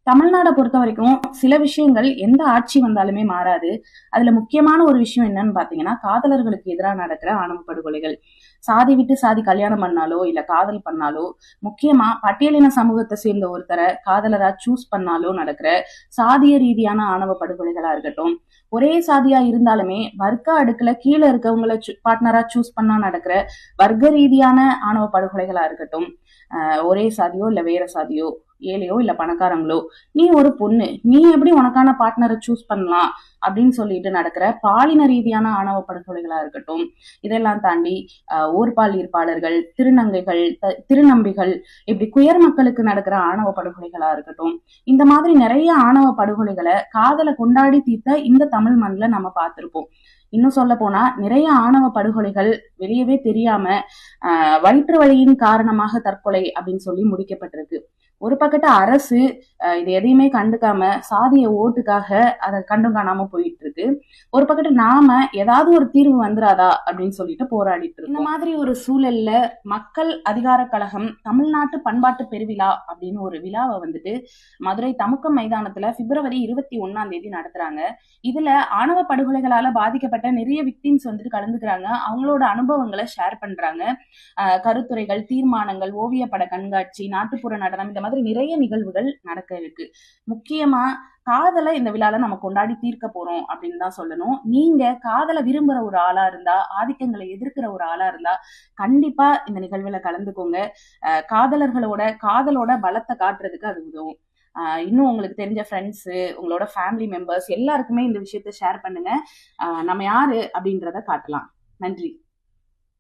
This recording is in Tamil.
தமிழ்நாடை பொறுத்த வரைக்கும் சில விஷயங்கள் எந்த ஆட்சி வந்தாலுமே மாறாது. அதுல முக்கியமான ஒரு விஷயம் என்னன்னு பாத்தீங்கன்னா, காதலர்களுக்கு எதிராக நடக்கிற ஆணவ படுகொலைகள். சாதி விட்டு சாதி கல்யாணம் பண்ணாலோ இல்ல காதல் பண்ணாலோ, முக்கியமா பட்டியலின சமூகத்தை சேர்ந்த ஒருத்தரை காதலரா சூஸ் பண்ணாலோ நடக்கிற சாதிய ரீதியான ஆணவ படுகொலைகளா இருக்கட்டும், ஒரே சாதியா இருந்தாலுமே வர்க்க அடுக்குல கீழே இருக்கவங்களை பார்ட்னரா சூஸ் பண்ணா நடக்கிற வர்க்க ரீதியான ஆணவ படுகொலைகளா இருக்கட்டும், ஒரே சாதியோ இல்ல வேற சாதியோ, ஏழையோ இல்ல பணக்காரங்களோ, நீ ஒரு பொண்ணு, நீ எப்படி உனக்கான பார்ட்னரை சூஸ் பண்ணலாம் அப்படின்னு சொல்லிட்டு நடக்கிற பாலின ரீதியான ஆணவ படுகொலைகளா இருக்கட்டும், இதெல்லாம் தாண்டி ஓர்பால் ஈர்ப்பாளர்கள், திருநங்கைகள், திருநம்பிகள், இப்படி குயர் மக்களுக்கு நடக்கிற ஆணவ படுகொலைகளா இருக்கட்டும், இந்த மாதிரி நிறைய ஆணவ படுகொலைகளை காதலை கொண்டாடி தீர்த்த இந்த தமிழ் மண்ணில நம்ம பார்த்திருப்போம். இன்னும் சொல்ல போனா நிறைய ஆணவ படுகொலைகள் வெளியவே தெரியாம வயிற்று வலியின் காரணமாக தற்கொலை அப்படின்னு சொல்லி முடிக்கப்பட்டிருக்கு. ஒரு பக்கத்து அரசு இது எதையுமே கண்டுக்காம சாதிய ஓட்டுக்காக அதை கண்டும் காணாம போயிட்டு இருக்கு. ஒரு பக்கத்து நாம ஏதாவது ஒரு தீர்வு வந்துராதா அப்படின்னு சொல்லிட்டு போராடிட்டு இருக்கோம். இந்த மாதிரி ஒரு சூழல்ல மக்கள் அதிகார கழகம் தமிழ்நாட்டு பண்பாட்டு பெருவிழா அப்படின்னு ஒரு விழாவை வந்துட்டு மதுரை தமுக்கம் மைதானத்துல பிப்ரவரி 21 நடத்துறாங்க. இதுல ஆணவ படுகொலைகளால பாதிக்கப்பட்ட நிறைய விக்டிம்ஸ் வந்துட்டு கலந்துக்கிறாங்க. அவங்களோட அனுபவங்களை ஷேர் பண்றாங்க. கருத்துரைகள், தீர்மானங்கள், ஓவிய பட கண்காட்சி, நாட்டுப்புற நடனம், இந்த மாதிரி நிறைய நிகழ்வுகள் நடக்க இருக்கு. முக்கியமா காதலை இந்த விழால நம்ம கொண்டாடி தீர்க்க போறோம் அப்படின்னு தான் சொல்லணும். நீங்க காதலை விரும்புற ஒரு ஆளா இருந்தா, ஆதிக்கங்களை எதிர்க்கிற ஒரு ஆளா இருந்தா கண்டிப்பா இந்த நிகழ்வுல கலந்துக்கோங்க. காதலோட பலத்தை காட்டுறதுக்கு அது உதவும். இன்னும் உங்களுக்கு தெரிஞ்ச ஃப்ரெண்ட்ஸ், உங்களோட ஃபேமிலி மெம்பர்ஸ் எல்லாருக்குமே இந்த விஷயத்த ஷேர் பண்ணுங்க. நம்ம யாரு அப்படின்றத காட்டலாம். நன்றி.